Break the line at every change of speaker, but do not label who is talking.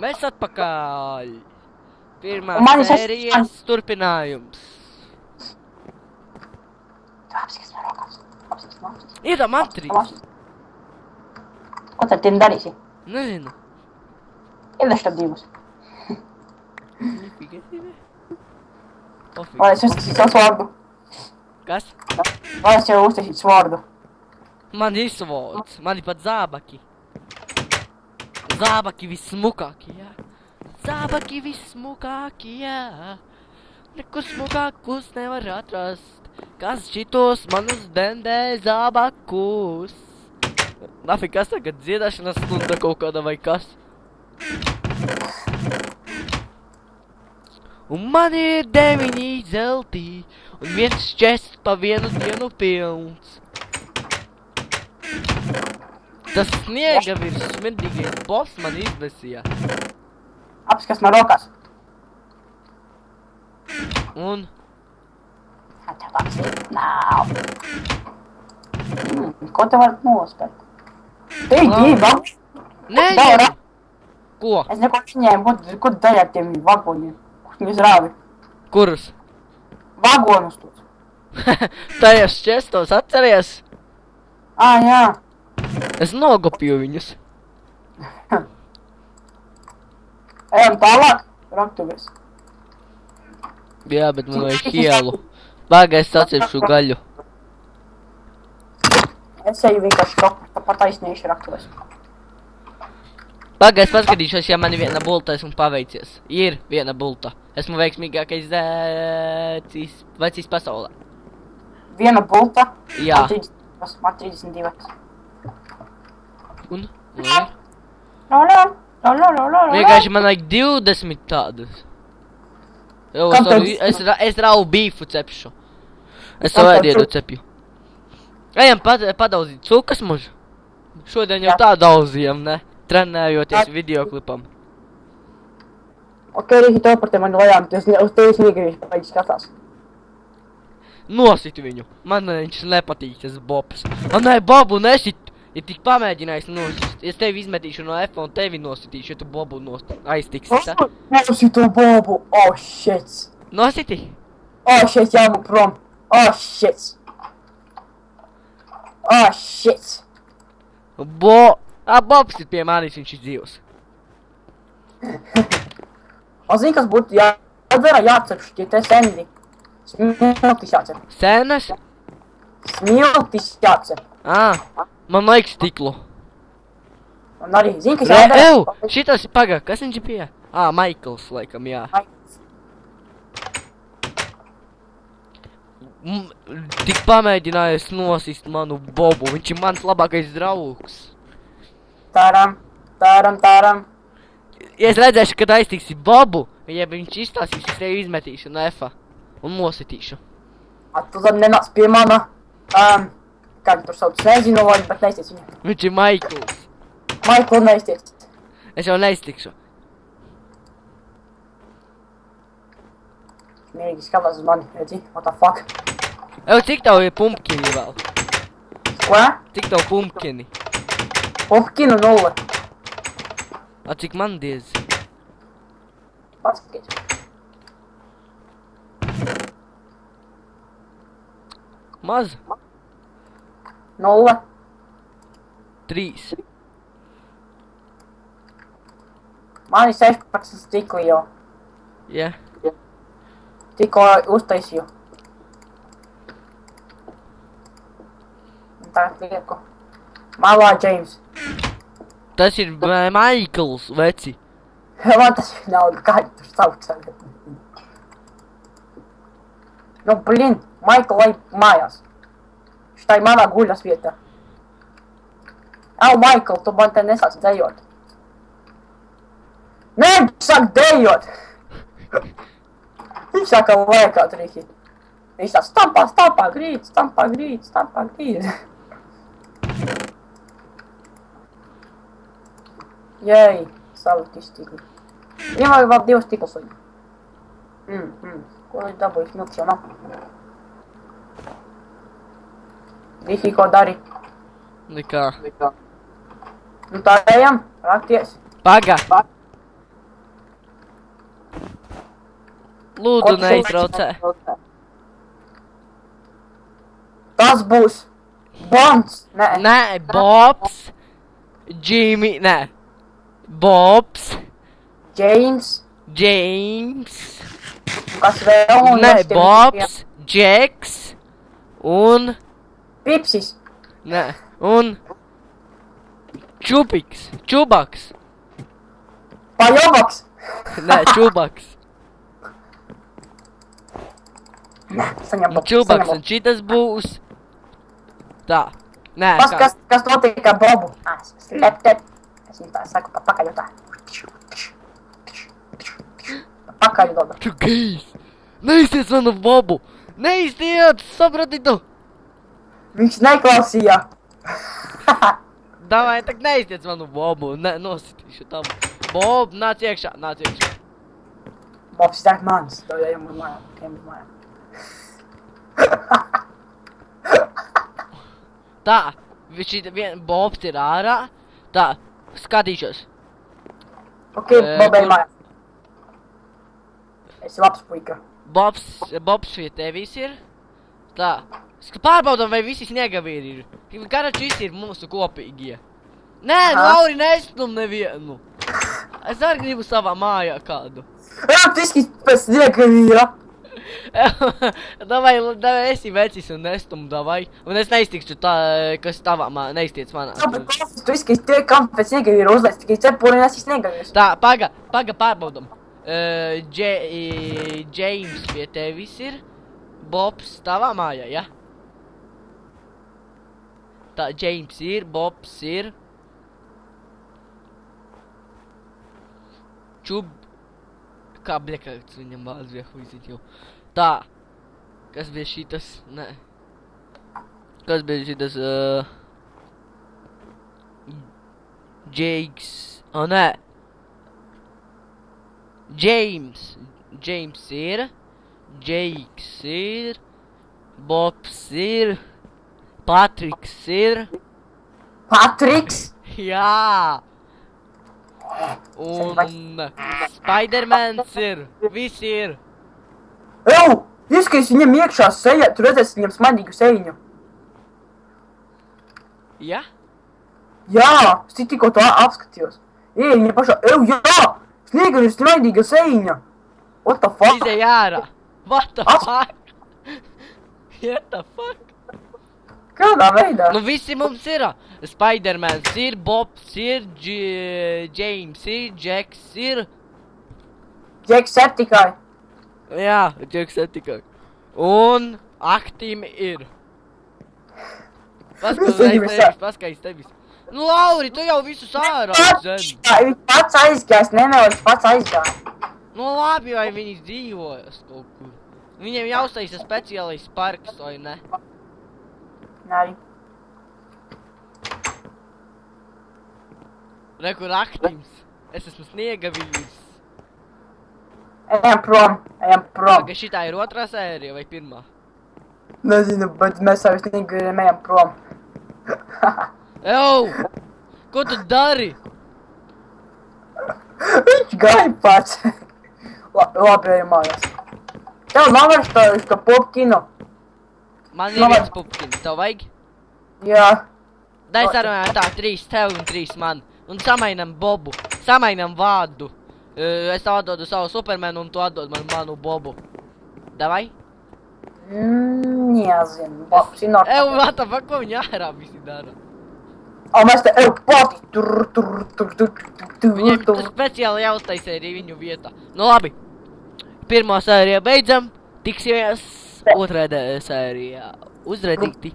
Mēs atpakaļ. Pirmā
Man ir
sērijas turpinājums.
Apskats man rokās. Apskats man.
Ir mantrīs.
Ko tad tiem darīsi?
Nezinu.
Iedeš tad divus.
Pofīgi.
Vai es uztaisītu savu svārdu?
Kas?
Vai es jau uztaisītu svārdu?
Man ir svods. Man ir pat zābaki. Zābaki vissmukākie, jā. Zābaki vissmukākie, jā. Nekur smukākus nevar atrast. Kas šitos manus dendē zābakus? Nafik, kas tagad dziedāšanas stunda kaut kāda vai kas? Un man ir 9 zeltī, un viens čests pa vienu dienu pilns. Tas sniega virs smerdīgais boss man izbesīja.
Apskats man rokās.
Un?
Tev apskats nav. Ko te var nospēt? Tev dzīva.
Nē,
Daura.
Ko?
Es neko neņēmu, ko tu dari ar tiem vagoniem? Kurš viņus rāvi?
Kurus?
Vagonus tos.
Tajos čestos atceries?
Jā.
Es nogopju viņus.
Ejam tālāk. Raktuves.
Jā, bet man vajag hielu. Bāgai, es atcepšu gaļu.
Es eju vienkārši pa taisnīšu raktuves.
Bāgai, es paskatīšos, ja man ir viena bulta, esmu paveicies. Ir viena bulta. Esmu veiksmīgākais vecīs pasaulē.
Viena bulta.
Jā.
Man 32.
Un? Nu ir.
Vienkārši
man vajag 20 tādus. Jau,
Kāpēc?
es rauju bīfu cepšu. Es savu ēdiedu cepju. Ejam padauzīt cūkas mužu. Šodien jau tā daudzījam, ne? Trenējoties videoklipam.
Ok, Rīki, teleportē mani lejām, uz tevis nīgri viņš skatās.
Nosit viņu. Man viņš nepatīk, tas Bobs. Nē, Bobu nesit! Ja tik pamēģinājis nosist, es tevi izmetīšu no F un tevi nositīšu, ja tu Bobu aiztiksi, ta?
Nositu Bobu! Oh, shit!
Nositi?
Oh, shit, jābūt prom! Oh, shit! Oh, shit!
Bobs ir pie manis, viņš ir dzīvs.
O, zini, kas būtu jādara, jācep šitie te sendi. Smiltis jācep.
Senas?
Smiltis jācep.
Man vajag stiklu.
Un arī, zini, kas jādara?
Ew, šitas ir pagā, kas viņš ir pie? Maikls, laikam, jā. Tik pamēģinājis nosist manu Bobu, viņš ir mans labākais draugs.
Tāram.
Ja es redzēšu, kad aiztiksi Bobu, ja viņš izstāsīs, es tevi izmetīšu no F-a un nositīšu.
Tu tad nenāc pie mana, kā tur sauc, nezinu vārdu, bet neiztiec viņu.
Viņš ir Maikls.
Maiklu neiztiec.
Es jau neiztikšu.
Mierīgi skatās uz mani, redzi, what the fuck.
Cik tev ir pumpkini vēl?
Ko?
Cik tev pumpkini?
Pumpkinu 0.
Cik man diez?
Pats skaties.
Maz?
0.
3.
Man ir 16 stikli jau.
Jā.
Tikko uztaisīju. Un tagad lieku. Malā James.
Tas ir Maikls, veci.
Man tas vienalga, kā viņi tur sauc tagad. Nu, blin, Maikl lai mājās. Šitā ir manā guļas vietā. Maikl, tu man te nesāc dejot. Nē, sāk dejot! Viņš sāka lēkāt, Rīki. Viņš tā stampā grīt. Jēj, savu stikli. Viņam vajag vēl 2 stiklus viņu. Ko viņš dabūjis, milks jau nav. Rīki, ko dari?
Nekā.
Nu tā ejam, rakties.
Pagā. Lūdzu, neiztraucē.
Tas būs Bonds.
Nē, Bobs. Jimmy, nē. Bobs.
James.
James.
Kas vēl?
Nē, Bobs. Džeks. Un...
Pipsis.
Nē, un... Čubaks.
Pajobaks.
Nē, Čubaks.
Nē, saņem Bobu.
Čubaks, un šitas būs... Tā. Nē,
Kas notiek ar Bobu? Es viņu tā saku pa pakaļu tā. Pa pakaļu dodu.
Tu gejs! Neiztiec manu Bobu! Neiztiec! Saprati tu!
Viņš neklausīja.
Davai, tak neiztiec manu Bobu! Nositīšu tam. Bob, nāc iekšā!
Bobs ir mans. Tev jājām uz mājām.
Tā, Bobs ir ārā. Tā, skatīšos.
Ok, Bobs ir mājās. Esi labs puika.
Bobs pie tevis ir. Tā, pārbaudam, vai visi sniegavīri ir. Karači visi ir mūsu kopīgie. Nē, Lauri, nestum nevienu. Es arī gribu savā mājā kādu.
Jā, tu izskatīs pēc sniegavīra.
Davai, esi vecis un nestum, davai. Un es neiztikšu tā, kas tavā neiztiec manā.
Jā, bet tu izskatīs tie, kam pēc sniegavīra uzlaic, tikai cepuri un esi sniegavīrs.
Tā, paga, pārbaudam. James pie tevis ir. Bobs tavā mājā, ja? Tā, James ir, Bobs ir. Kā bļekāts viņam vārds bija huizīt jau. Tā. Kas bija šitas? Nē. Kas bija šitas? Jakes. O, nē. James ir. Jakes ir. Bobs ir. Patriks ir.
Patriks?
Jā. Un Spidermans ir. Visi ir.
Ew! Izskatīs viņam iekšā sejā. Tu redzēsi viņam smaidīgu sejiņu.
Ja?
Jā! Es tikko to apskatījos. Ej, viņa pašā. Ew, jā! Sniega ir smaidīga sejiņa. What the fuck?
Izej ārā. What the fuck? What the fuck?
Kādā veidā?
Nu visi mums ir. Spidermans ir, Bobs ir, James ir, Džeks ir.
Džeks ir tikai.
Jā, Džeks ir tikai. Un Aktīm ir. Paskaidrs tevis. Nu, Lauri, tu jau visus ārā zem.
Viņš pats aizgājis, viņš pats aizgāja.
Nu, labi, vai viņi dzīvojas kaut kur. Viņiem jāuztaisa speciālais parks, vai ne?
Nē.
Re, kur Aktīms. Es esmu sniegavīrs.
Ejam prom.
Paga, šitā ir otrā sērija vai pirmā?
Nezinu, bet mēs jau sniegavīriem ejam prom.
Ew! Ko tu dari?
Viņš gāja pats. Labi, ejam mājās. Tev nav vairs to popkinu?
Man ir viens pupkins, tev vajag?
Jā.
Dai sarunājam tā, 3 tev un 3 man. Un samainam Bobu. Samainam vārdu. Es tev atdodu savu Supermanu un tu atdod manu Bobu. Davai?
Nezinu. Bobs ir normāli.
Ew, what the fuck, ko viņi ārā visi dara?
O, mēs te, pati.
Viņiem speciāli jāuztaisa arī viņu vietā. Nu labi. Pirmā sērija beidzam. Tiksimies otrā sērijā. Uzredīti.